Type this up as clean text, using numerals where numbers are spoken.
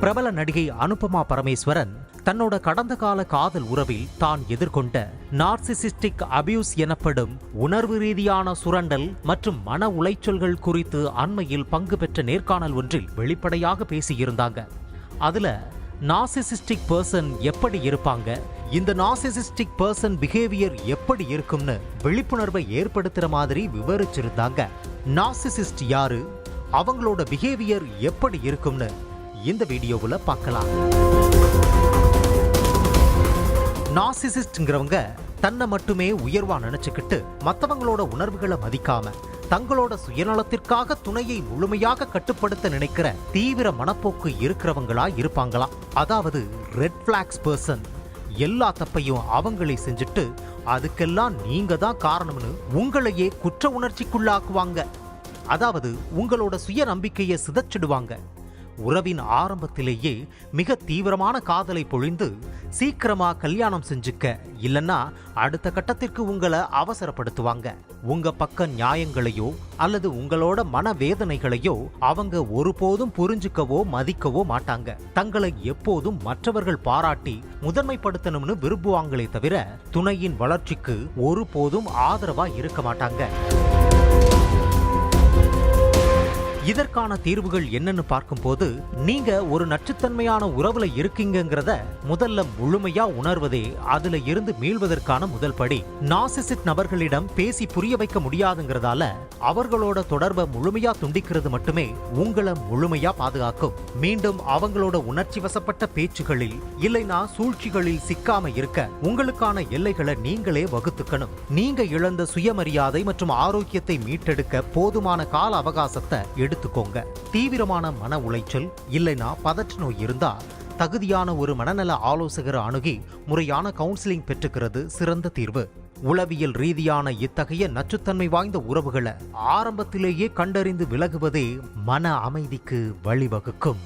பிரபல நடிகை அனுபமா பரமேஸ்வரன் தன்னோட கடந்த கால காதல் உறவில் தான் எதிர்கொண்ட நார்சிசிஸ்டிக் அபியூஸ் எனப்படும் உணர்வு ரீதியான சுரண்டல் மற்றும் மன உளைச்சல்கள் குறித்து அண்மையில் பங்கு பெற்ற நேர்காணல் ஒன்றில் வெளிப்படையாக பேசியிருந்தாங்க. அதுல நார்சிசிஸ்டிக் பர்சன் எப்படி இருப்பாங்க, இந்த நார்சிசிஸ்டிக் பர்சன் பிஹேவியர் எப்படி இருக்கும்னு விழிப்புணர்வை ஏற்படுத்துற மாதிரி விவரிச்சிருந்தாங்க. நார்சிசிஸ்ட் யாரு, அவங்களோட பிஹேவியர் எப்படி இருக்கும்னு இந்த வீடியோவுல பார்க்கலாம். நார்சிசிஸ்ட்ங்கிறவங்க தன்னை மட்டுமே உயர்வா நினைச்சுக்கிட்டு மற்றவங்களோட உணர்வுகளை மதிக்காம தங்களோட சுயநலத்திற்காக துணையை முழுமையாக கட்டுப்படுத்த நினைக்கிற தீவிர மனப்போக்கு இருக்கிறவங்களா இருப்பாங்களாம். அதாவது ரெட் பிளாக்ஸ் பர்சன். எல்லா தப்பையும் அவங்களே செஞ்சுட்டு அதுக்கெல்லாம் நீங்க தான் காரணம்னு உங்களையே குற்ற உணர்ச்சிக்குள்ளாக்குவாங்க. அதாவது உங்களோட சுய நம்பிக்கையை சிதைச்சிடுவாங்க. உறவின் ஆரம்பத்திலேயே மிக தீவிரமான காதலை பொழிந்து சீக்கிரமா கல்யாணம் செஞ்சுக்க இல்லைன்னா அடுத்த கட்டத்திற்கு உங்களை அவசரப்படுத்துவாங்க. உங்க பக்க நியாயங்களையோ அல்லது உங்களோட மனவேதனைகளையோ அவங்க ஒருபோதும் புரிஞ்சுக்கவோ மதிக்கவோ மாட்டாங்க. தங்களை எப்போதும் மற்றவர்கள் பாராட்டி முதன்மைப்படுத்தணும்னு விரும்புவாங்களே தவிர துணையின் வளர்ச்சிக்கு ஒருபோதும் ஆதரவா இருக்க மாட்டாங்க. இதற்கான தீர்வுகள் என்னன்னு பார்க்கும்போது, நீங்க ஒரு நச்சுத்தன்மையான உறவுல இருக்கீங்கிறத முதல்ல முழுமையா உணர்வதே அதுல இருந்து மீள்வதற்கான முதல் படி. நார்சிசிஸ்ட் நபர்களிடம் பேசி புரிய வைக்க முடியாதுங்கிறதால அவர்களோட தொடர்பை முழுமையா துண்டிக்கிறது மட்டுமே உங்களை முழுமையா பாதுகாக்கும். மீண்டும் அவங்களோட உணர்ச்சி வசப்பட்ட பேச்சுகளில் இல்லைனா சூழ்ச்சிகளில் சிக்காம இருக்க உங்களுக்கான எல்லைகளை நீங்களே வகுத்துக்கணும். நீங்க இழந்த சுயமரியாதை மற்றும் ஆரோக்கியத்தை மீட்டெடுக்க போதுமான கால அவகாசத்தை எடுத்துக்கோங்க. தீவிரமான மன உளைச்சல் இல்லைனா பதற்ற நோய் இருந்தா தகுதியான ஒரு மனநல ஆலோசகரை அணுகி முறையான கவுன்சிலிங் பெற்றுக்கிறது சிறந்த தீர்வு. உளவியல் ரீதியான இத்தகைய நச்சுத்தன்மை வாய்ந்த உறவுகளை ஆரம்பத்திலேயே கண்டறிந்து விலகுவதே மன அமைதிக்கு வழிவகுக்கும்.